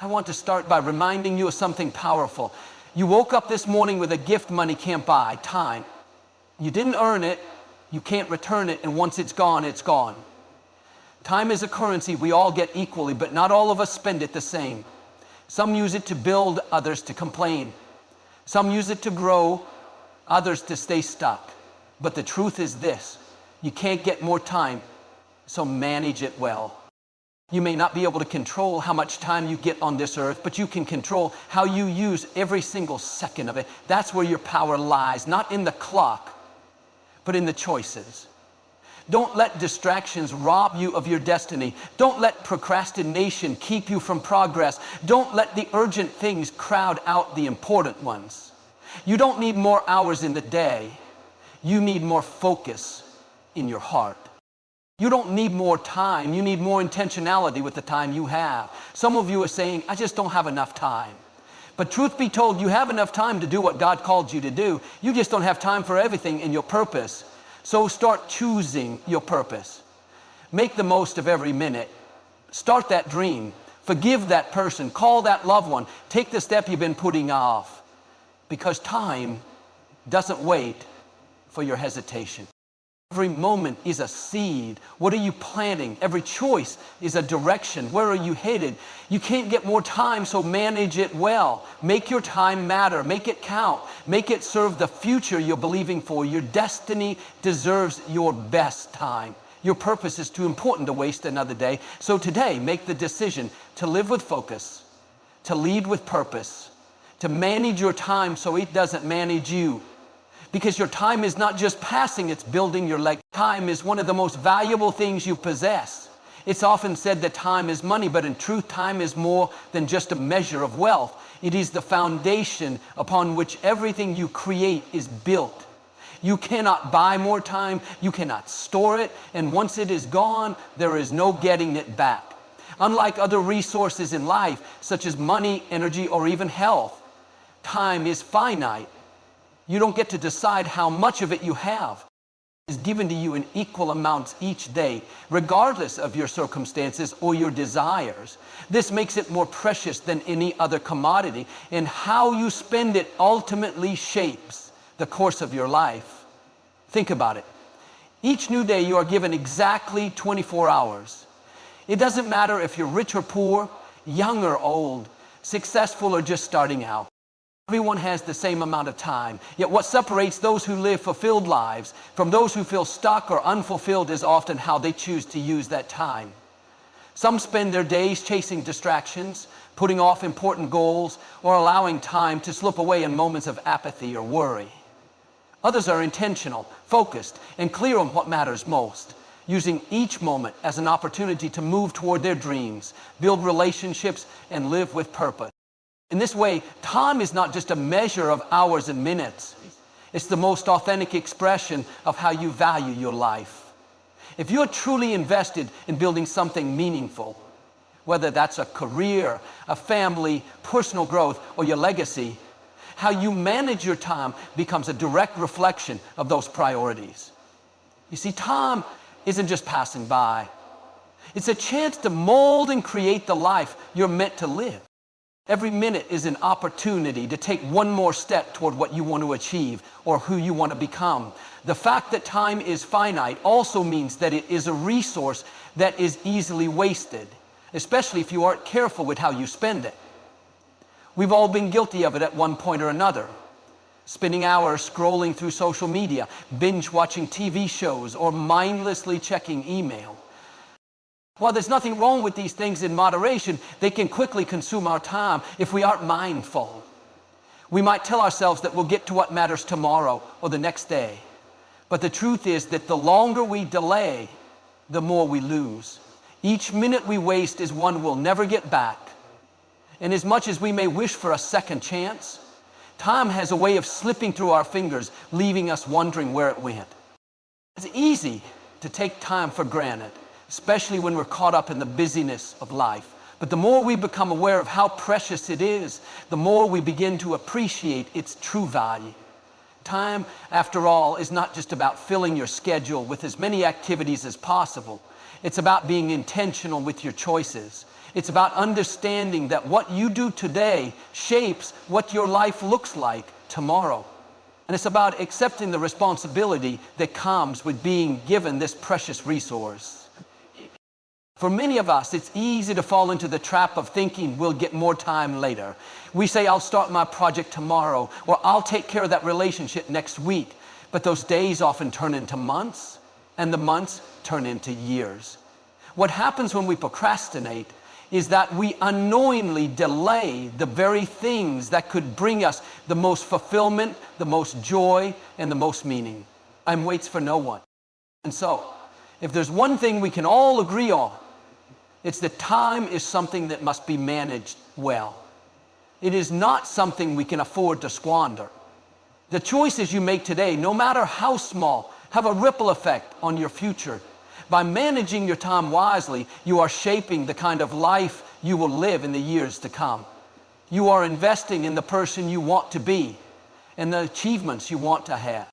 I want to start by reminding you of something powerful. You woke up this morning with a gift money can't buy, time. You didn't earn it, you can't return it, and once it's gone, it's gone. Time is a currency we all get equally, but not all of us spend it the same. Some use it to build, others to complain. Some use it to grow, others to stay stuck. But the truth is this: you can't get more time, so manage it well. You may not be able to control how much time you get on this earth, but you can control how you use every single second of it. That's where your power lies, not in the clock, but in the choices. Don't let distractions rob you of your destiny. Don't let procrastination keep you from progress. Don't let the urgent things crowd out the important ones. You don't need more hours in the day. You need more focus in your heart. You don't need more time. You need more intentionality with the time you have. Some of you are saying, I just don't have enough time. But truth be told, you have enough time to do what God called you to do. You just don't have time for everything in your purpose. So start choosing your purpose. Make the most of every minute. Start that dream. Forgive that person. Call that loved one. Take the step you've been putting off. Because time doesn't wait for your hesitation. Every moment is a seed. What are you planting? Every choice is a direction. Where are you headed? You can't get more time, so manage it well. Make your time matter. Make it count. Make it serve the future you're believing for. Your destiny deserves your best time. Your purpose is too important to waste another day. So today, make the decision to live with focus, to lead with purpose, to manage your time so it doesn't manage you. Because your time is not just passing, it's building your legacy. Time is one of the most valuable things you possess. It's often said that time is money, but in truth, time is more than just a measure of wealth. It is the foundation upon which everything you create is built. You cannot buy more time, you cannot store it, and once it is gone, there is no getting it back. Unlike other resources in life, such as money, energy, or even health, time is finite. You don't get to decide how much of it you have. It is given to you in equal amounts each day, regardless of your circumstances or your desires. This makes it more precious than any other commodity, and how you spend it ultimately shapes the course of your life. Think about it. Each new day you are given exactly 24 hours. It doesn't matter if you're rich or poor, young or old, successful or just starting out. Everyone has the same amount of time. Yet what separates those who live fulfilled lives from those who feel stuck or unfulfilled is often how they choose to use that time. Some spend their days chasing distractions, putting off important goals, or allowing time to slip away in moments of apathy or worry. Others are intentional, focused, and clear on what matters most, using each moment as an opportunity to move toward their dreams, build relationships, and live with purpose. In this way, time is not just a measure of hours and minutes. It's the most authentic expression of how you value your life. If you're truly invested in building something meaningful, whether that's a career, a family, personal growth, or your legacy, how you manage your time becomes a direct reflection of those priorities. You see, time isn't just passing by. It's a chance to mold and create the life you're meant to live. Every minute is an opportunity to take one more step toward what you want to achieve or who you want to become. The fact that time is finite also means that it is a resource that is easily wasted, especially if you aren't careful with how you spend it. We've all been guilty of it at one point or another. Spending hours scrolling through social media, binge watching TV shows, or mindlessly checking email. While there's nothing wrong with these things in moderation, they can quickly consume our time if we aren't mindful. We might tell ourselves that we'll get to what matters tomorrow or the next day. But the truth is that the longer we delay, the more we lose. Each minute we waste is one we'll never get back. And as much as we may wish for a second chance, time has a way of slipping through our fingers, leaving us wondering where it went. It's easy to take time for granted, especially when we're caught up in the busyness of life. But the more we become aware of how precious it is, the more we begin to appreciate its true value. Time, after all, is not just about filling your schedule with as many activities as possible. It's about being intentional with your choices. It's about understanding that what you do today shapes what your life looks like tomorrow. And it's about accepting the responsibility that comes with being given this precious resource. For many of us, it's easy to fall into the trap of thinking we'll get more time later. We say, I'll start my project tomorrow, or I'll take care of that relationship next week. But those days often turn into months, and the months turn into years. What happens when we procrastinate is that we unknowingly delay the very things that could bring us the most fulfillment, the most joy, and the most meaning. Time waits for no one. And so, if there's one thing we can all agree on, it's that time is something that must be managed well. It is not something we can afford to squander. The choices you make today, no matter how small, have a ripple effect on your future. By managing your time wisely, you are shaping the kind of life you will live in the years to come. You are investing in the person you want to be and the achievements you want to have.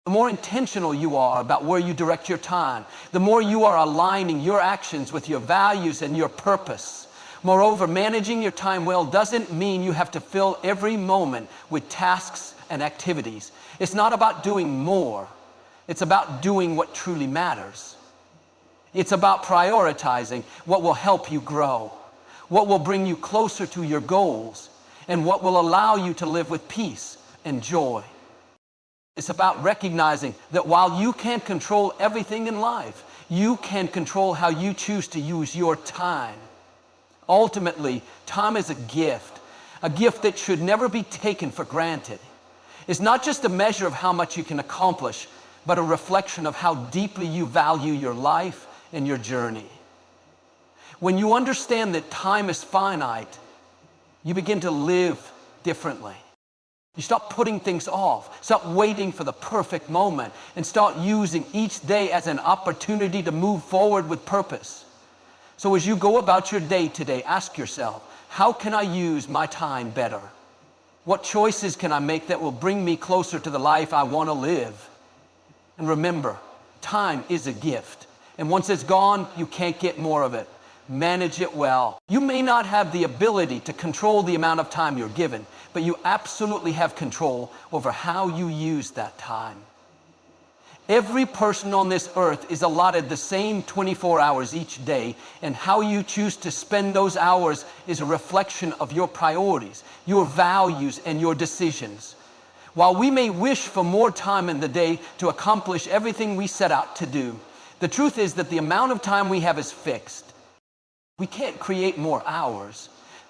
The more intentional you are about where you direct your time, the more you are aligning your actions with your values and your purpose. Moreover, managing your time well doesn't mean you have to fill every moment with tasks and activities. It's not about doing more. It's about doing what truly matters. It's about prioritizing what will help you grow, what will bring you closer to your goals, and what will allow you to live with peace and joy. It's about recognizing that while you can't control everything in life, you can control how you choose to use your time. Ultimately, time is a gift that should never be taken for granted. It's not just a measure of how much you can accomplish, but a reflection of how deeply you value your life and your journey. When you understand that time is finite, you begin to live differently. You stop putting things off, stop waiting for the perfect moment, and start using each day as an opportunity to move forward with purpose. So as you go about your day today, ask yourself, how can I use my time better? What choices can I make that will bring me closer to the life I want to live? And remember, time is a gift. And once it's gone, you can't get more of it. Manage it well. You may not have the ability to control the amount of time you're given, but you absolutely have control over how you use that time. Every person on this earth is allotted the same 24 hours each day, and how you choose to spend those hours is a reflection of your priorities, your values, and your decisions. While we may wish for more time in the day to accomplish everything we set out to do, the truth is that the amount of time we have is fixed. We can't create more hours,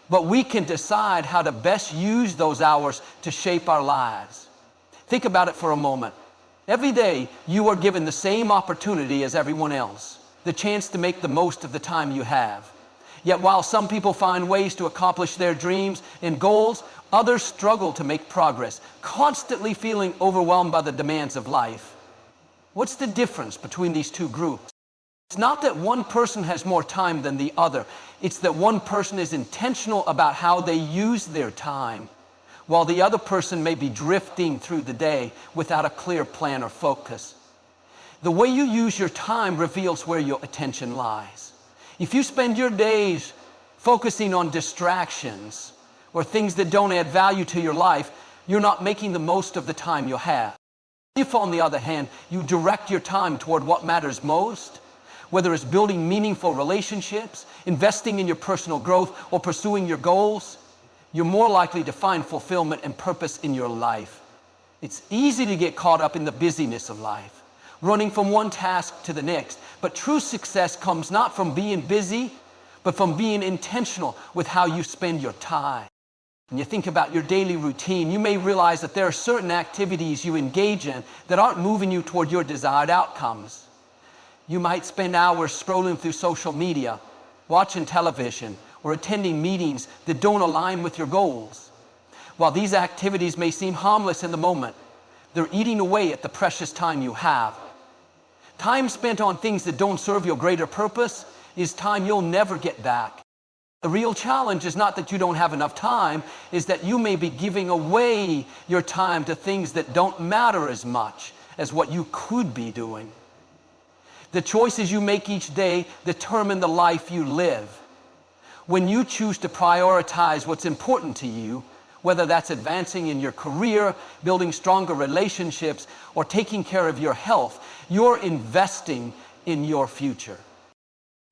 but we can decide how to best use those hours to shape our lives. Think about it for a moment. Every day, you are given the same opportunity as everyone else, the chance to make the most of the time you have. Yet while some people find ways to accomplish their dreams and goals, others struggle to make progress, constantly feeling overwhelmed by the demands of life. What's the difference between these two groups? It's not that one person has more time than the other. It's that one person is intentional about how they use their time, while the other person may be drifting through the day without a clear plan or focus. The way you use your time reveals where your attention lies. If you spend your days focusing on distractions or things that don't add value to your life, you're not making the most of the time you have. If, on the other hand, you direct your time toward what matters most, whether it's building meaningful relationships, investing in your personal growth, or pursuing your goals, you're more likely to find fulfillment and purpose in your life. It's easy to get caught up in the busyness of life, running from one task to the next. But true success comes not from being busy, but from being intentional with how you spend your time. When you think about your daily routine, you may realize that there are certain activities you engage in that aren't moving you toward your desired outcomes. You might spend hours scrolling through social media, watching television, or attending meetings that don't align with your goals. While these activities may seem harmless in the moment, they're eating away at the precious time you have. Time spent on things that don't serve your greater purpose is time you'll never get back. The real challenge is not that you don't have enough time, is that you may be giving away your time to things that don't matter as much as what you could be doing. The choices you make each day determine the life you live. When you choose to prioritize what's important to you, whether that's advancing in your career, building stronger relationships, or taking care of your health, you're investing in your future.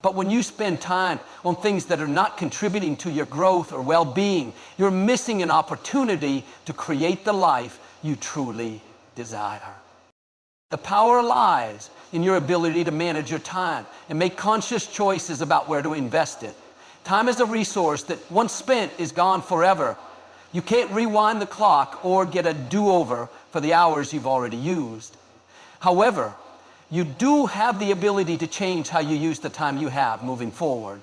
But when you spend time on things that are not contributing to your growth or well-being, you're missing an opportunity to create the life you truly desire. The power lies in your ability to manage your time and make conscious choices about where to invest it. Time is a resource that once spent is gone forever. You can't rewind the clock or get a do-over for the hours you've already used. However, you do have the ability to change how you use the time you have moving forward.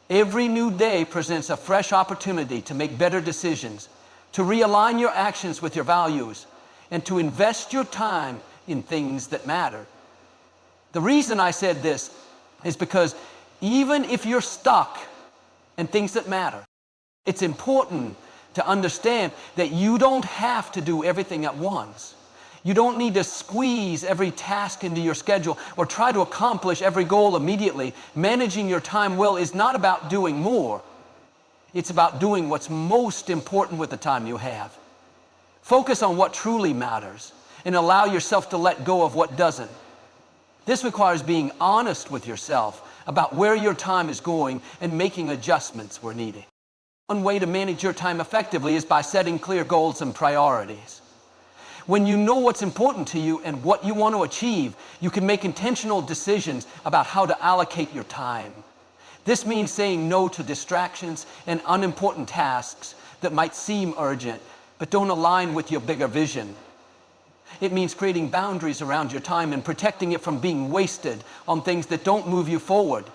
Every new day presents a fresh opportunity to make better decisions, to realign your actions with your values, and to invest your time in things that matter. The reason I said this is because even if you're stuck in things that matter, it's important to understand that you don't have to do everything at once. You don't need to squeeze every task into your schedule or try to accomplish every goal immediately. Managing your time well is not about doing more. It's about doing what's most important with the time you have. Focus on what truly matters and allow yourself to let go of what doesn't. This requires being honest with yourself about where your time is going and making adjustments where needed. One way to manage your time effectively is by setting clear goals and priorities. When you know what's important to you and what you want to achieve, you can make intentional decisions about how to allocate your time. This means saying no to distractions and unimportant tasks that might seem urgent but don't align with your bigger vision. It means creating boundaries around your time and protecting it from being wasted on things that don't move you forward.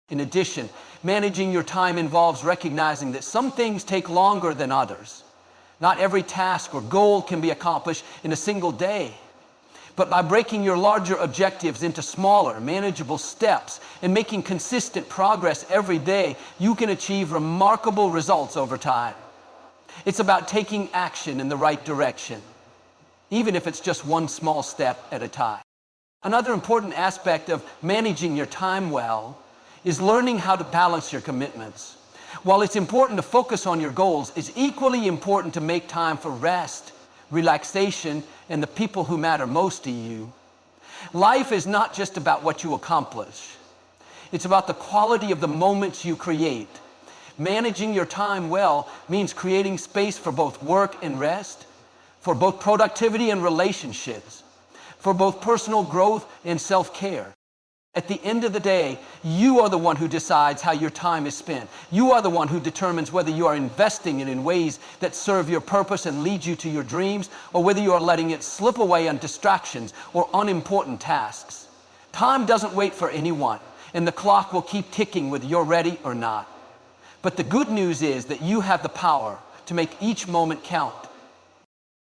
In addition, managing your time involves recognizing that some things take longer than others. Not every task or goal can be accomplished in a single day. But by breaking your larger objectives into smaller, manageable steps and making consistent progress every day, you can achieve remarkable results over time. It's about taking action in the right direction, even if it's just one small step at a time. Another important aspect of managing your time well is learning how to balance your commitments. While it's important to focus on your goals, it's equally important to make time for rest, relaxation, and the people who matter most to you. Life is not just about what you accomplish. It's about the quality of the moments you create. Managing your time well means creating space for both work and rest, for both productivity and relationships, for both personal growth and self-care. At the end of the day, you are the one who decides how your time is spent. You are the one who determines whether you are investing it in ways that serve your purpose and lead you to your dreams, or whether you are letting it slip away on distractions or unimportant tasks. Time doesn't wait for anyone, and the clock will keep ticking whether you're ready or not. But the good news is that you have the power to make each moment count.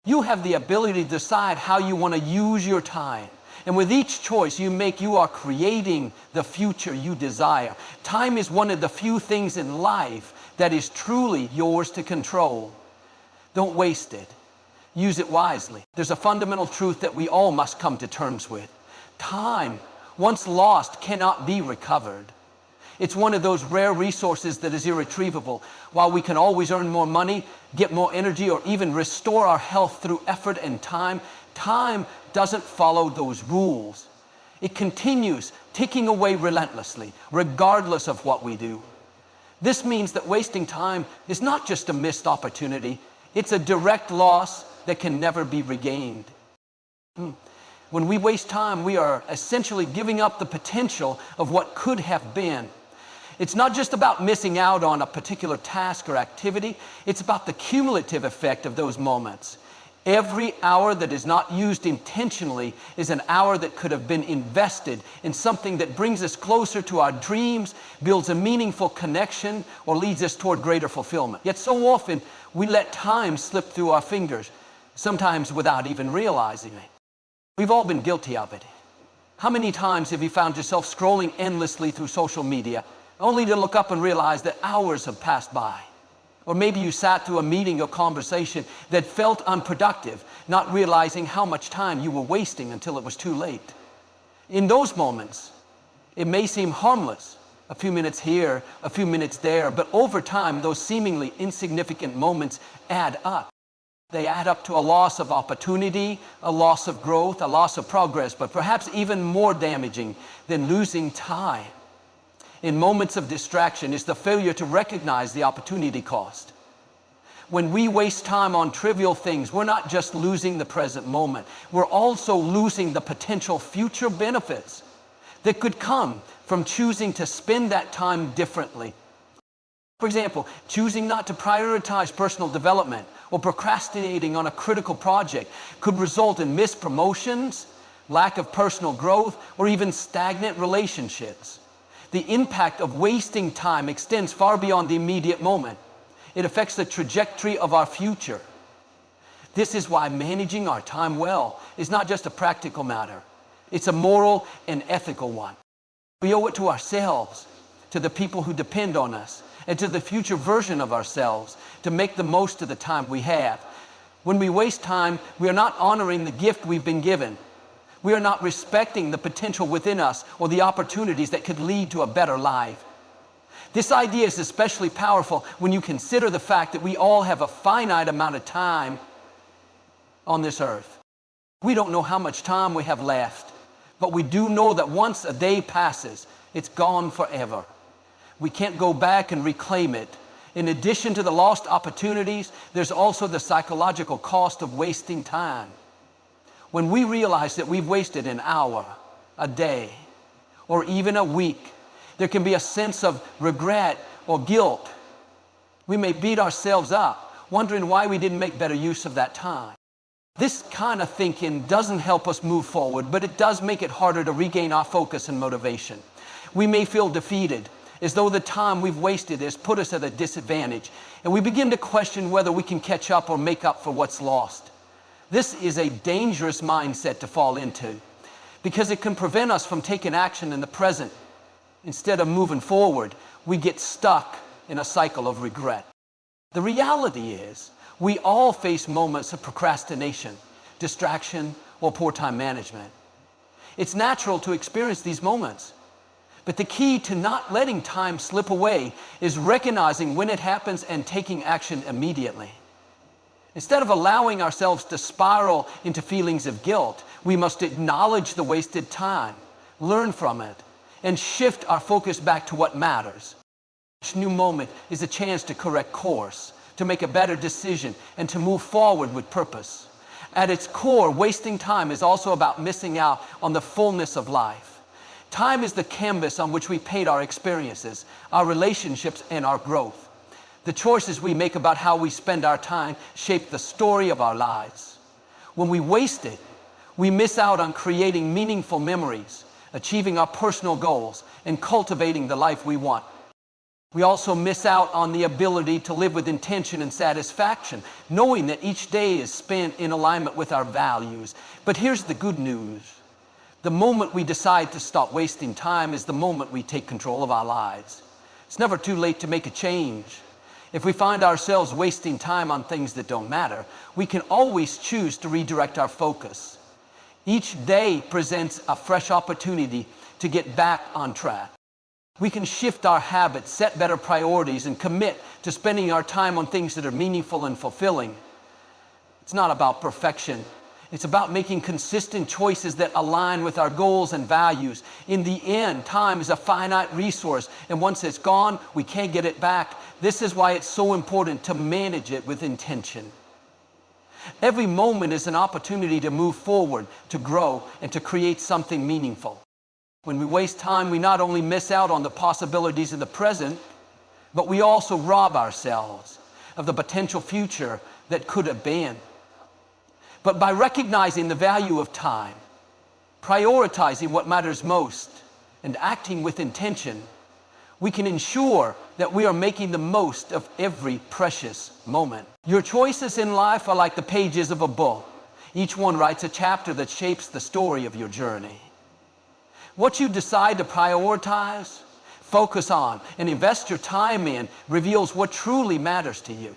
You have the ability to decide how you want to use your time. And with each choice you make, you are creating the future you desire. Time is one of the few things in life that is truly yours to control. Don't waste it. Use it wisely. There's a fundamental truth that we all must come to terms with. Time, once lost, cannot be recovered. It's one of those rare resources that is irretrievable. While we can always earn more money, get more energy, or even restore our health through effort and time, time doesn't follow those rules. It continues ticking away relentlessly, regardless of what we do. This means that wasting time is not just a missed opportunity, it's a direct loss that can never be regained. When we waste time, we are essentially giving up the potential of what could have been. It's not just about missing out on a particular task or activity, it's about the cumulative effect of those moments. Every hour that is not used intentionally is an hour that could have been invested in something that brings us closer to our dreams, builds a meaningful connection, or leads us toward greater fulfillment. Yet so often, we let time slip through our fingers, sometimes without even realizing it. We've all been guilty of it. How many times have you found yourself scrolling endlessly through social media, only to look up and realize that hours have passed by? Or maybe you sat through a meeting or conversation that felt unproductive, not realizing how much time you were wasting until it was too late. In those moments, it may seem harmless, A few minutes here, a few minutes there, but over time, those seemingly insignificant moments add up. They add up to a loss of opportunity, a loss of growth, a loss of progress, but perhaps even more damaging than losing time in moments of distraction is the failure to recognize the opportunity cost. When we waste time on trivial things, we're not just losing the present moment, we're also losing the potential future benefits that could come from choosing to spend that time differently. For example, choosing not to prioritize personal development or procrastinating on a critical project could result in missed promotions, lack of personal growth, or even stagnant relationships. The impact of wasting time extends far beyond the immediate moment. It affects the trajectory of our future. This is why managing our time well is not just a practical matter. It's a moral and ethical one. We owe it to ourselves, to the people who depend on us, and to the future version of ourselves to make the most of the time we have. When we waste time, we are not honoring the gift we've been given. We are not respecting the potential within us or the opportunities that could lead to a better life. This idea is especially powerful when you consider the fact that we all have a finite amount of time on this earth. We don't know how much time we have left, but we do know that once a day passes, it's gone forever. We can't go back and reclaim it. In addition to the lost opportunities, there's also the psychological cost of wasting time. When we realize that we've wasted an hour, a day, or even a week, there can be a sense of regret or guilt. We may beat ourselves up, wondering why we didn't make better use of that time. This kind of thinking doesn't help us move forward, but it does make it harder to regain our focus and motivation. We may feel defeated, as though the time we've wasted has put us at a disadvantage, and we begin to question whether we can catch up or make up for what's lost. This is a dangerous mindset to fall into, because it can prevent us from taking action in the present. Instead of moving forward, we get stuck in a cycle of regret. The reality is, we all face moments of procrastination, distraction, or poor time management. It's natural to experience these moments. But the key to not letting time slip away is recognizing when it happens and taking action immediately. Instead of allowing ourselves to spiral into feelings of guilt, we must acknowledge the wasted time, learn from it, and shift our focus back to what matters. Each new moment is a chance to correct course, to make a better decision, and to move forward with purpose. At its core, wasting time is also about missing out on the fullness of life. Time is the canvas on which we paint our experiences, our relationships, and our growth. The choices we make about how we spend our time shape the story of our lives. When we waste it, we miss out on creating meaningful memories, achieving our personal goals, and cultivating the life we want. We also miss out on the ability to live with intention and satisfaction, knowing that each day is spent in alignment with our values. But here's the good news. The moment we decide to stop wasting time is the moment we take control of our lives. It's never too late to make a change. If we find ourselves wasting time on things that don't matter, we can always choose to redirect our focus. Each day presents a fresh opportunity to get back on track. We can shift our habits, set better priorities, and commit to spending our time on things that are meaningful and fulfilling. It's not about perfection. It's about making consistent choices that align with our goals and values. In the end, time is a finite resource, and once it's gone, we can't get it back. This is why it's so important to manage it with intention. Every moment is an opportunity to move forward, to grow, and to create something meaningful. When we waste time, we not only miss out on the possibilities in the present, but we also rob ourselves of the potential future that could have been. But by recognizing the value of time, prioritizing what matters most, and acting with intention, we can ensure that we are making the most of every precious moment. Your choices in life are like the pages of a book. Each one writes a chapter that shapes the story of your journey. What you decide to prioritize, focus on, and invest your time in reveals what truly matters to you.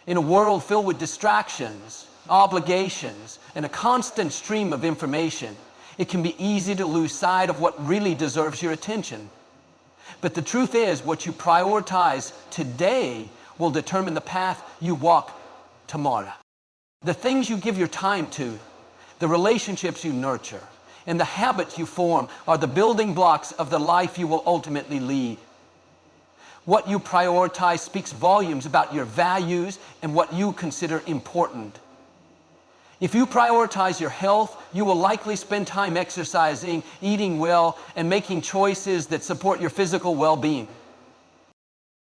In a world filled with distractions, obligations, and a constant stream of information, it can be easy to lose sight of what really deserves your attention. But the truth is, what you prioritize today will determine the path you walk tomorrow. The things you give your time to, the relationships you nurture, and the habits you form are the building blocks of the life you will ultimately lead. What you prioritize speaks volumes about your values and what you consider important. If you prioritize your health, you will likely spend time exercising, eating well, and making choices that support your physical well-being.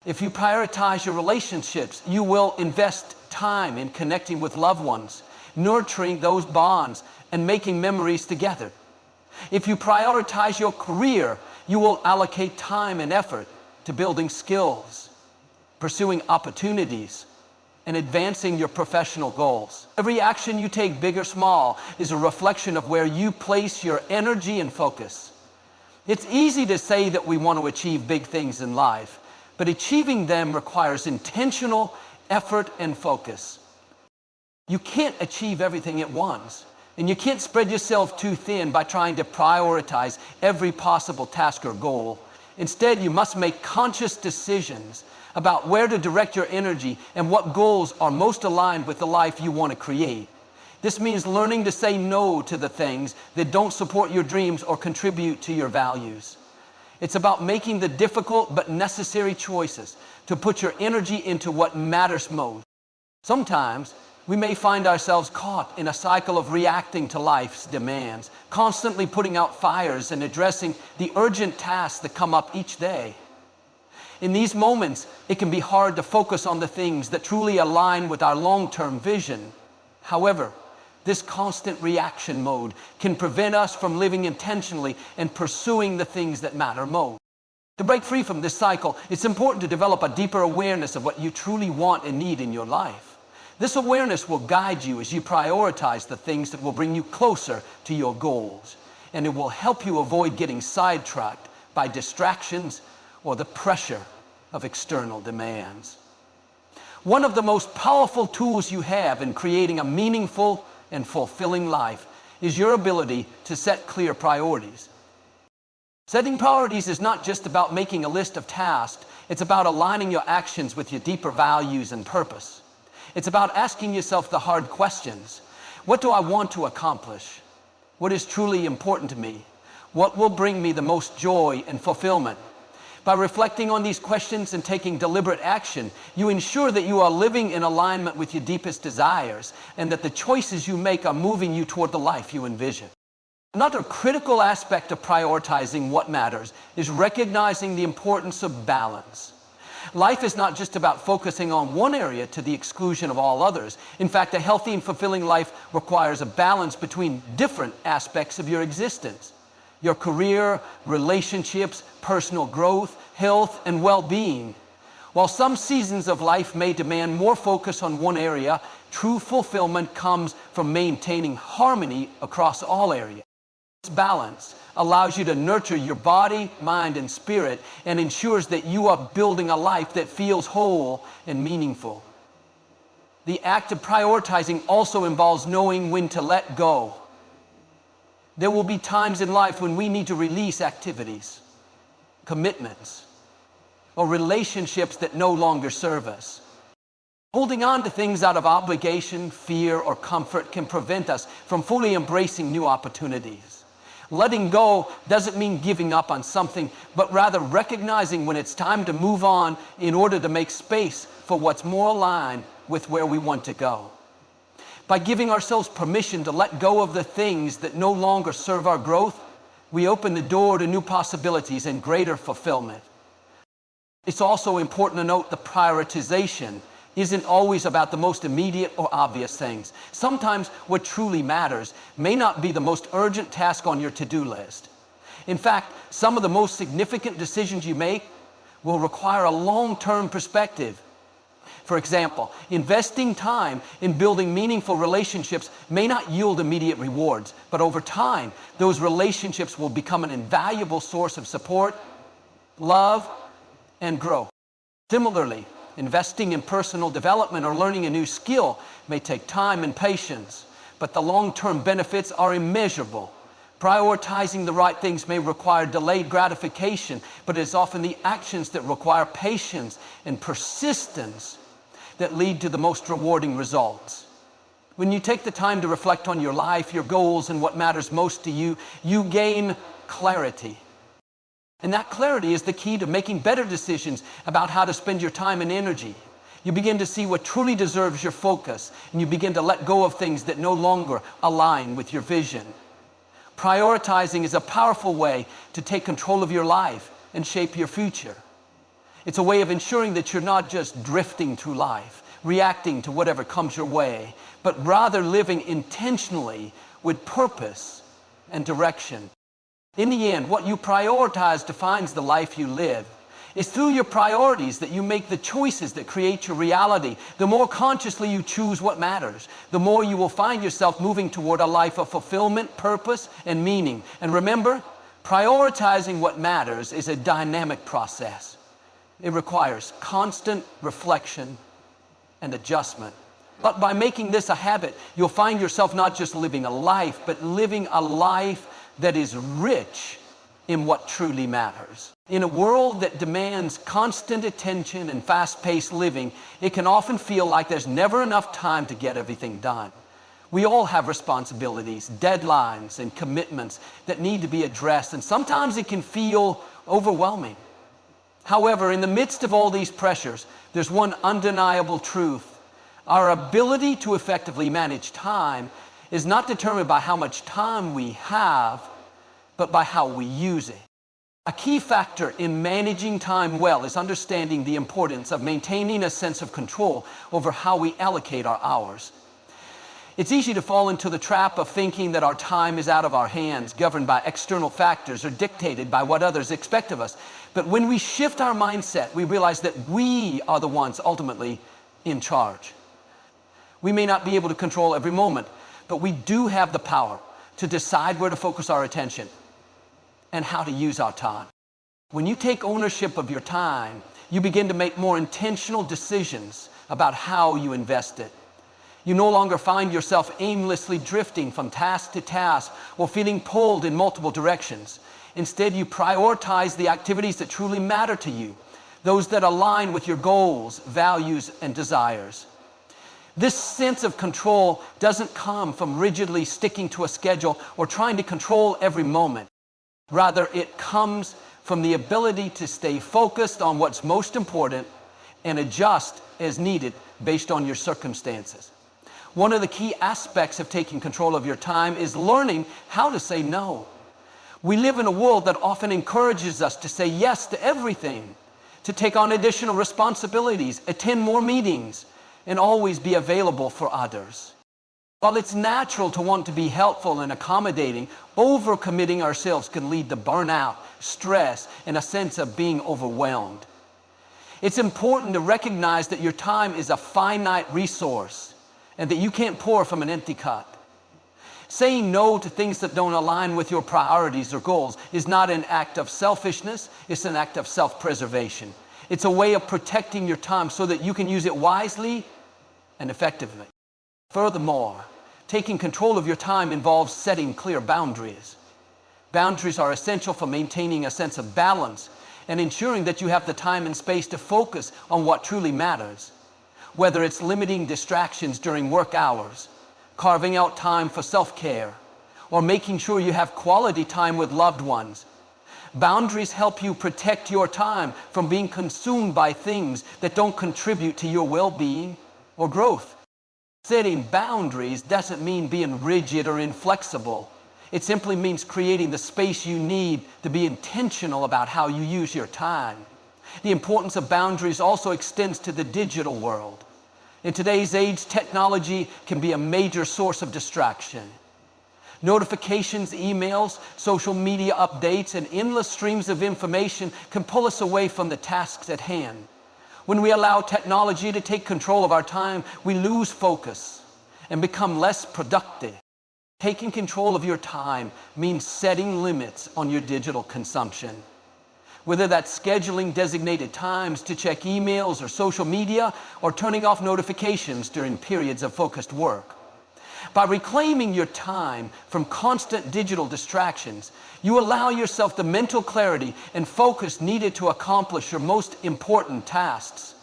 If you prioritize your relationships, you will invest time in connecting with loved ones, nurturing those bonds, and making memories together. If you prioritize your career, you will allocate time and effort to building skills, pursuing opportunities, and advancing your professional goals. Every action you take, big or small, is a reflection of where you place your energy and focus. It's easy to say that we want to achieve big things in life, but achieving them requires intentional effort and focus. You can't achieve everything at once, and you can't spread yourself too thin by trying to prioritize every possible task or goal. Instead, you must make conscious decisions about where to direct your energy and what goals are most aligned with the life you want to create. This means learning to say no to the things that don't support your dreams or contribute to your values. It's about making the difficult but necessary choices to put your energy into what matters most. Sometimes we may find ourselves caught in a cycle of reacting to life's demands, constantly putting out fires and addressing the urgent tasks that come up each day. In these moments, it can be hard to focus on the things that truly align with our long-term vision. However, this constant reaction mode can prevent us from living intentionally and pursuing the things that matter most. To break free from this cycle, it's important to develop a deeper awareness of what you truly want and need in your life. This awareness will guide you as you prioritize the things that will bring you closer to your goals, and it will help you avoid getting sidetracked by distractions or the pressure of external demands. One of the most powerful tools you have in creating a meaningful and fulfilling life is your ability to set clear priorities. Setting priorities is not just about making a list of tasks, it's about aligning your actions with your deeper values and purpose. It's about asking yourself the hard questions. What do I want to accomplish? What is truly important to me? What will bring me the most joy and fulfillment? By reflecting on these questions and taking deliberate action, you ensure that you are living in alignment with your deepest desires and that the choices you make are moving you toward the life you envision. Another critical aspect of prioritizing what matters is recognizing the importance of balance. Life is not just about focusing on one area to the exclusion of all others. In fact, a healthy and fulfilling life requires a balance between different aspects of your existence. Your career, relationships, personal growth, health, and well-being. While some seasons of life may demand more focus on one area, true fulfillment comes from maintaining harmony across all areas. This balance allows you to nurture your body, mind, and spirit and ensures that you are building a life that feels whole and meaningful. The act of prioritizing also involves knowing when to let go. There will be times in life when we need to release activities, commitments, or relationships that no longer serve us. Holding on to things out of obligation, fear, or comfort can prevent us from fully embracing new opportunities. Letting go doesn't mean giving up on something, but rather recognizing when it's time to move on in order to make space for what's more aligned with where we want to go. By giving ourselves permission to let go of the things that no longer serve our growth, we open the door to new possibilities and greater fulfillment. It's also important to note that prioritization isn't always about the most immediate or obvious things. Sometimes what truly matters may not be the most urgent task on your to-do list. In fact, some of the most significant decisions you make will require a long-term perspective. For example, investing time in building meaningful relationships may not yield immediate rewards, but over time, those relationships will become an invaluable source of support, love, and growth. Similarly, investing in personal development or learning a new skill may take time and patience, but the long-term benefits are immeasurable. Prioritizing the right things may require delayed gratification, but it's often the actions that require patience and persistence that lead to the most rewarding results. When you take the time to reflect on your life, your goals, and what matters most to you, you gain clarity. And that clarity is the key to making better decisions about how to spend your time and energy. You begin to see what truly deserves your focus, and you begin to let go of things that no longer align with your vision. Prioritizing is a powerful way to take control of your life and shape your future. It's a way of ensuring that you're not just drifting through life, reacting to whatever comes your way, but rather living intentionally with purpose and direction. In the end, what you prioritize defines the life you live. It's through your priorities that you make the choices that create your reality. The more consciously you choose what matters, the more you will find yourself moving toward a life of fulfillment, purpose, and meaning. And remember, prioritizing what matters is a dynamic process. It requires constant reflection and adjustment. But by making this a habit, you'll find yourself not just living a life, but living a life that is rich in what truly matters. In a world that demands constant attention and fast-paced living, it can often feel like there's never enough time to get everything done. We all have responsibilities, deadlines, and commitments that need to be addressed, and sometimes it can feel overwhelming. However, in the midst of all these pressures, there's one undeniable truth. Our ability to effectively manage time is not determined by how much time we have, but by how we use it. A key factor in managing time well is understanding the importance of maintaining a sense of control over how we allocate our hours. It's easy to fall into the trap of thinking that our time is out of our hands, governed by external factors or dictated by what others expect of us. But when we shift our mindset, we realize that we are the ones ultimately in charge. We may not be able to control every moment, but we do have the power to decide where to focus our attention and how to use our time. When you take ownership of your time, you begin to make more intentional decisions about how you invest it. You no longer find yourself aimlessly drifting from task to task or feeling pulled in multiple directions. Instead, you prioritize the activities that truly matter to you, those that align with your goals, values, and desires. This sense of control doesn't come from rigidly sticking to a schedule or trying to control every moment. Rather, it comes from the ability to stay focused on what's most important and adjust as needed based on your circumstances. One of the key aspects of taking control of your time is learning how to say no. We live in a world that often encourages us to say yes to everything, to take on additional responsibilities, attend more meetings, and always be available for others. While it's natural to want to be helpful and accommodating, overcommitting ourselves can lead to burnout, stress, and a sense of being overwhelmed. It's important to recognize that your time is a finite resource and that you can't pour from an empty cup. Saying no to things that don't align with your priorities or goals is not an act of selfishness, it's an act of self-preservation. It's a way of protecting your time so that you can use it wisely and effectively. Furthermore, taking control of your time involves setting clear boundaries. Boundaries are essential for maintaining a sense of balance and ensuring that you have the time and space to focus on what truly matters. Whether it's limiting distractions during work hours, carving out time for self-care, or making sure you have quality time with loved ones. Boundaries help you protect your time from being consumed by things that don't contribute to your well-being or growth. Setting boundaries doesn't mean being rigid or inflexible. It simply means creating the space you need to be intentional about how you use your time. The importance of boundaries also extends to the digital world. In today's age, technology can be a major source of distraction. Notifications, emails, social media updates, and endless streams of information can pull us away from the tasks at hand. When we allow technology to take control of our time, we lose focus and become less productive. Taking control of your time means setting limits on your digital consumption. Whether that's scheduling designated times to check emails or social media, or turning off notifications during periods of focused work. By reclaiming your time from constant digital distractions, you allow yourself the mental clarity and focus needed to accomplish your most important tasks.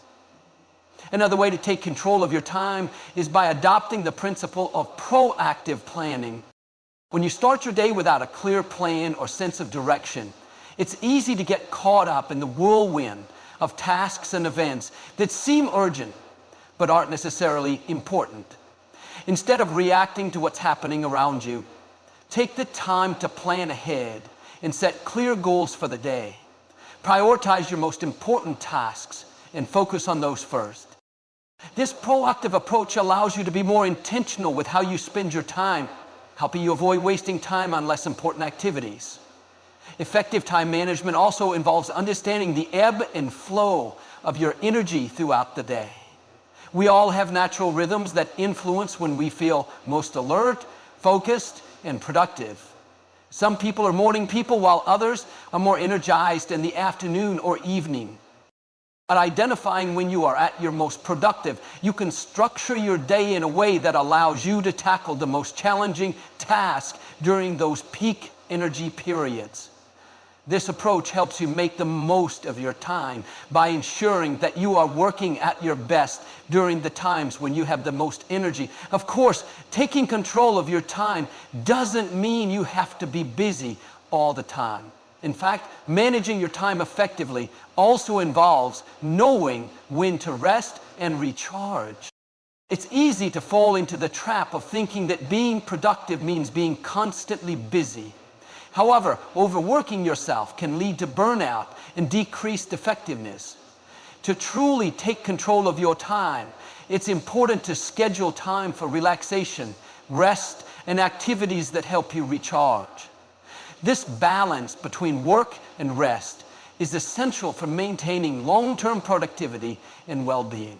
Another way to take control of your time is by adopting the principle of proactive planning. When you start your day without a clear plan or sense of direction, it's easy to get caught up in the whirlwind of tasks and events that seem urgent but aren't necessarily important. Instead of reacting to what's happening around you, take the time to plan ahead and set clear goals for the day. Prioritize your most important tasks and focus on those first. This proactive approach allows you to be more intentional with how you spend your time, helping you avoid wasting time on less important activities. Effective time management also involves understanding the ebb and flow of your energy throughout the day. We all have natural rhythms that influence when we feel most alert, focused, and productive. Some people are morning people while others are more energized in the afternoon or evening. By identifying when you are at your most productive, you can structure your day in a way that allows you to tackle the most challenging task during those peak energy periods. This approach helps you make the most of your time by ensuring that you are working at your best during the times when you have the most energy. Of course, taking control of your time doesn't mean you have to be busy all the time. In fact, managing your time effectively also involves knowing when to rest and recharge. It's easy to fall into the trap of thinking that being productive means being constantly busy. However, overworking yourself can lead to burnout and decreased effectiveness. To truly take control of your time, it's important to schedule time for relaxation, rest, and activities that help you recharge. This balance between work and rest is essential for maintaining long-term productivity and well-being.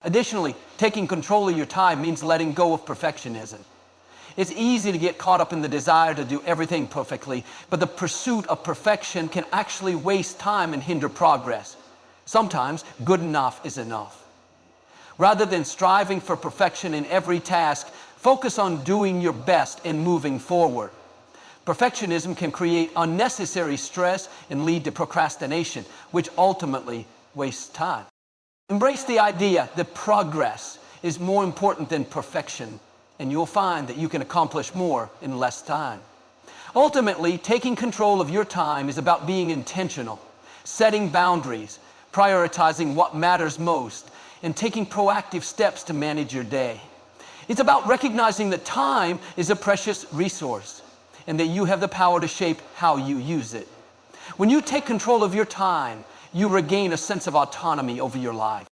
Additionally, taking control of your time means letting go of perfectionism. It's easy to get caught up in the desire to do everything perfectly, but the pursuit of perfection can actually waste time and hinder progress. Sometimes good enough is enough. Rather than striving for perfection in every task, focus on doing your best and moving forward. Perfectionism can create unnecessary stress and lead to procrastination, which ultimately wastes time. Embrace the idea that progress is more important than perfection, and you'll find that you can accomplish more in less time. Ultimately, taking control of your time is about being intentional, setting boundaries, prioritizing what matters most, and taking proactive steps to manage your day. It's about recognizing that time is a precious resource, and that you have the power to shape how you use it. When you take control of your time, you regain a sense of autonomy over your life.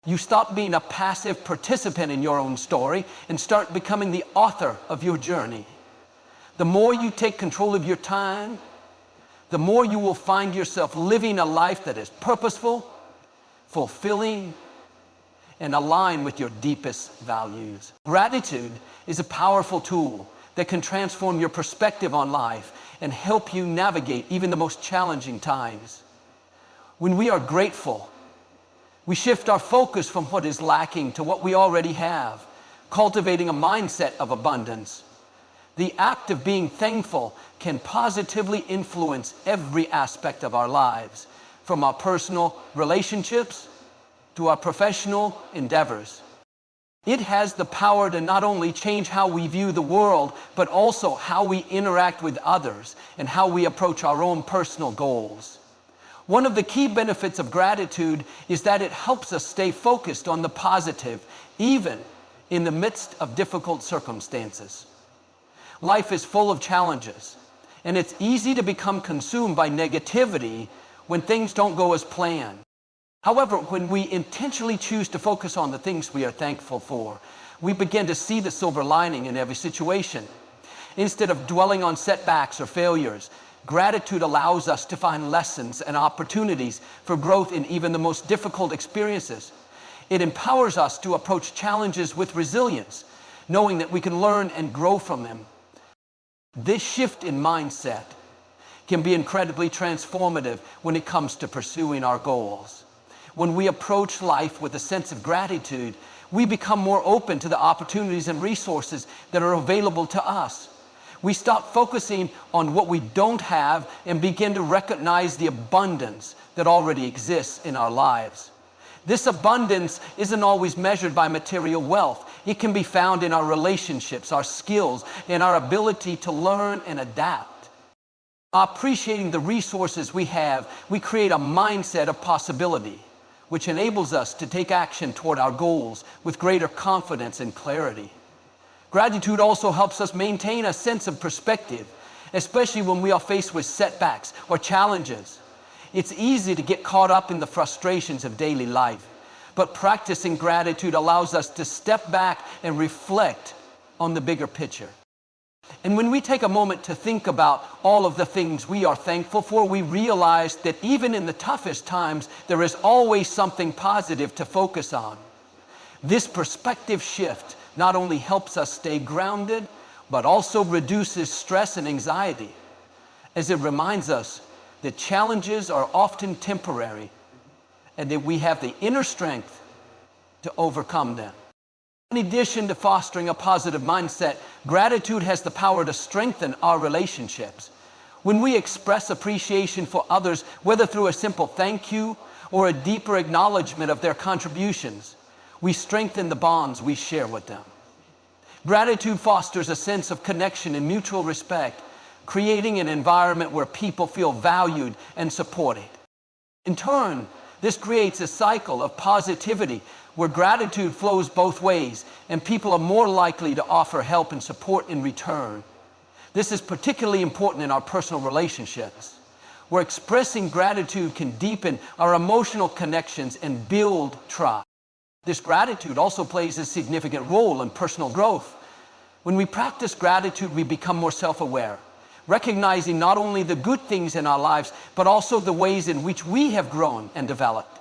You stop being a passive participant in your own story and start becoming the author of your journey. The more you take control of your time, the more you will find yourself living a life that is purposeful, fulfilling, and aligned with your deepest values. Gratitude is a powerful tool that can transform your perspective on life and help you navigate even the most challenging times. When we are grateful, we shift our focus from what is lacking to what we already have, cultivating a mindset of abundance. The act of being thankful can positively influence every aspect of our lives, from our personal relationships to our professional endeavors. It has the power to not only change how we view the world, but also how we interact with others and how we approach our own personal goals. One of the key benefits of gratitude is that it helps us stay focused on the positive, even in the midst of difficult circumstances. Life is full of challenges, and it's easy to become consumed by negativity when things don't go as planned. However, when we intentionally choose to focus on the things we are thankful for, we begin to see the silver lining in every situation. Instead of dwelling on setbacks or failures, gratitude allows us to find lessons and opportunities for growth in even the most difficult experiences. It empowers us to approach challenges with resilience, knowing that we can learn and grow from them. This shift in mindset can be incredibly transformative when it comes to pursuing our goals. When we approach life with a sense of gratitude, we become more open to the opportunities and resources that are available to us. We stop focusing on what we don't have and begin to recognize the abundance that already exists in our lives. This abundance isn't always measured by material wealth. It can be found in our relationships, our skills, and our ability to learn and adapt. Appreciating the resources we have, we create a mindset of possibility, which enables us to take action toward our goals with greater confidence and clarity. Gratitude also helps us maintain a sense of perspective, especially when we are faced with setbacks or challenges. It's easy to get caught up in the frustrations of daily life, but practicing gratitude allows us to step back and reflect on the bigger picture. And when we take a moment to think about all of the things we are thankful for, we realize that even in the toughest times, there is always something positive to focus on. This perspective shift not only helps us stay grounded, but also reduces stress and anxiety, as it reminds us that challenges are often temporary and that we have the inner strength to overcome them. In addition to fostering a positive mindset, gratitude has the power to strengthen our relationships. When we express appreciation for others, whether through a simple thank you or a deeper acknowledgement of their contributions, we strengthen the bonds we share with them. Gratitude fosters a sense of connection and mutual respect, creating an environment where people feel valued and supported. In turn, this creates a cycle of positivity where gratitude flows both ways and people are more likely to offer help and support in return. This is particularly important in our personal relationships, where expressing gratitude can deepen our emotional connections and build trust. This gratitude also plays a significant role in personal growth. When we practice gratitude, we become more self-aware, recognizing not only the good things in our lives, but also the ways in which we have grown and developed.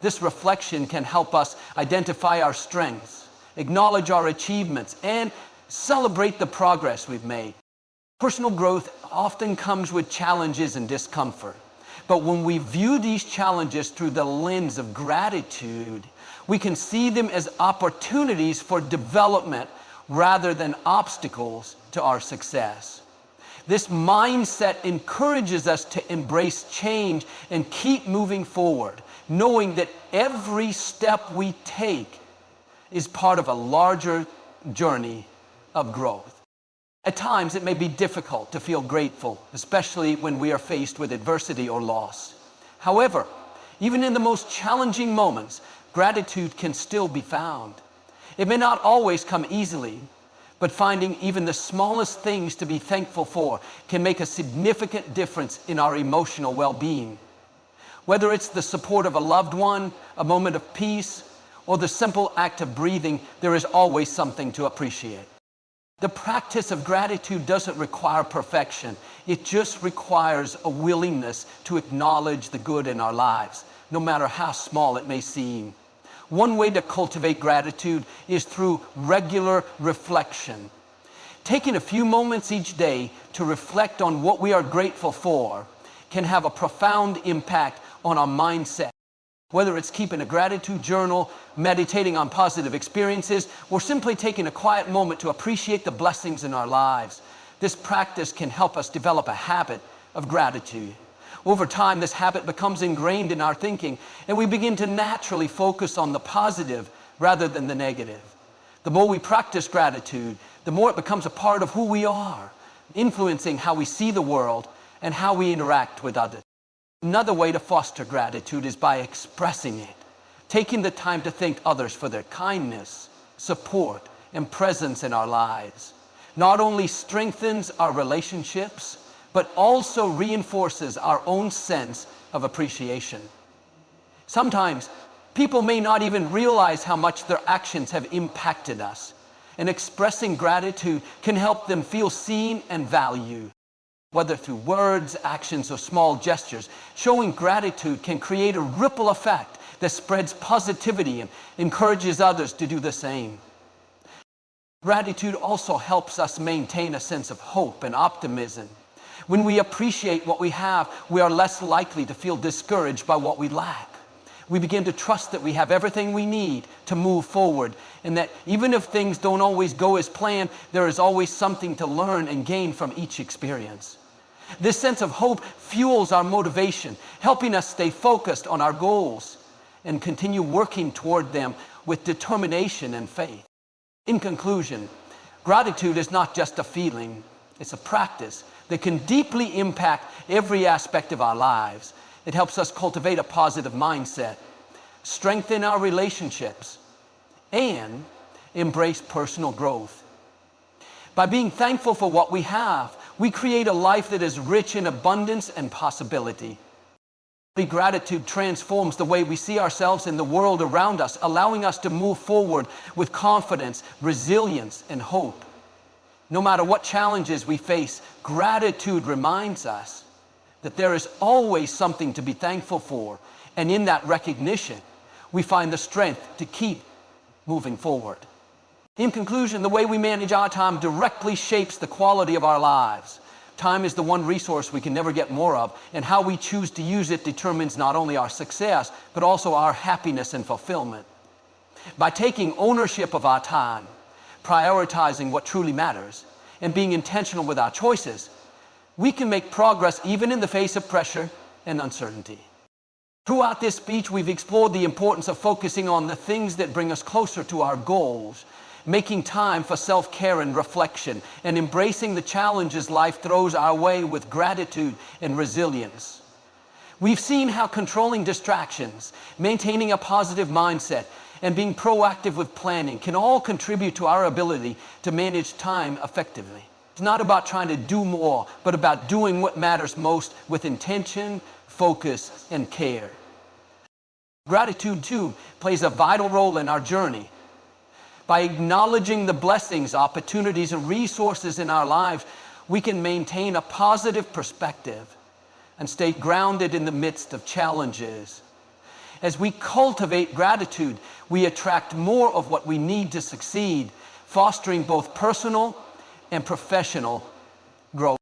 This reflection can help us identify our strengths, acknowledge our achievements, and celebrate the progress we've made. Personal growth often comes with challenges and discomfort, but when we view these challenges through the lens of gratitude, we can see them as opportunities for development rather than obstacles to our success. This mindset encourages us to embrace change and keep moving forward, knowing that every step we take is part of a larger journey of growth. At times, it may be difficult to feel grateful, especially when we are faced with adversity or loss. However, even in the most challenging moments, gratitude can still be found. It may not always come easily, but finding even the smallest things to be thankful for can make a significant difference in our emotional well-being. Whether it's the support of a loved one, a moment of peace, or the simple act of breathing, there is always something to appreciate. The practice of gratitude doesn't require perfection. It just requires a willingness to acknowledge the good in our lives, no matter how small it may seem. One way to cultivate gratitude is through regular reflection. Taking a few moments each day to reflect on what we are grateful for can have a profound impact on our mindset. Whether it's keeping a gratitude journal, meditating on positive experiences, or simply taking a quiet moment to appreciate the blessings in our lives, this practice can help us develop a habit of gratitude. Over time, this habit becomes ingrained in our thinking, and we begin to naturally focus on the positive rather than the negative. The more we practice gratitude, the more it becomes a part of who we are, influencing how we see the world and how we interact with others. Another way to foster gratitude is by expressing it, taking the time to thank others for their kindness, support, and presence in our lives. Not only strengthens our relationships, but also reinforces our own sense of appreciation. Sometimes, people may not even realize how much their actions have impacted us, and expressing gratitude can help them feel seen and valued. Whether through words, actions, or small gestures, showing gratitude can create a ripple effect that spreads positivity and encourages others to do the same. Gratitude also helps us maintain a sense of hope and optimism. When we appreciate what we have, we are less likely to feel discouraged by what we lack. We begin to trust that we have everything we need to move forward, and that even if things don't always go as planned, there is always something to learn and gain from each experience. This sense of hope fuels our motivation, helping us stay focused on our goals and continue working toward them with determination and faith. In conclusion, gratitude is not just a feeling, it's a practice that can deeply impact every aspect of our lives. It helps us cultivate a positive mindset, strengthen our relationships, and embrace personal growth. By being thankful for what we have, we create a life that is rich in abundance and possibility. Gratitude transforms the way we see ourselves in the world around us, allowing us to move forward with confidence, resilience, and hope. No matter what challenges we face, gratitude reminds us that there is always something to be thankful for, and in that recognition, we find the strength to keep moving forward. In conclusion, the way we manage our time directly shapes the quality of our lives. Time is the one resource we can never get more of, and how we choose to use it determines not only our success, but also our happiness and fulfillment. By taking ownership of our time, prioritizing what truly matters, and being intentional with our choices, we can make progress even in the face of pressure and uncertainty. Throughout this speech, we've explored the importance of focusing on the things that bring us closer to our goals, making time for self-care and reflection, and embracing the challenges life throws our way with gratitude and resilience. We've seen how controlling distractions, maintaining a positive mindset, and being proactive with planning can all contribute to our ability to manage time effectively. It's not about trying to do more, but about doing what matters most with intention, focus, and care. Gratitude, too, plays a vital role in our journey. By acknowledging the blessings, opportunities, and resources in our lives, we can maintain a positive perspective and stay grounded in the midst of challenges. As we cultivate gratitude, we attract more of what we need to succeed, fostering both personal and professional growth.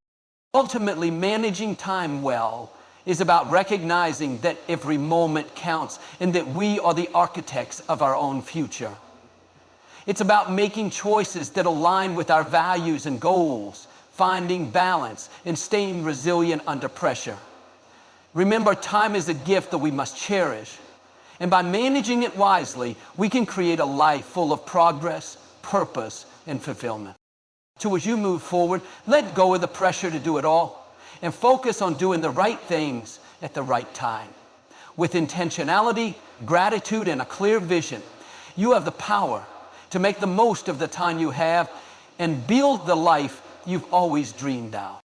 Ultimately, managing time well is about recognizing that every moment counts and that we are the architects of our own future. It's about making choices that align with our values and goals, finding balance, and staying resilient under pressure. Remember, time is a gift that we must cherish. And by managing it wisely, we can create a life full of progress, purpose, and fulfillment. So as you move forward, let go of the pressure to do it all and focus on doing the right things at the right time. With intentionality, gratitude, and a clear vision, you have the power to make the most of the time you have and build the life you've always dreamed of.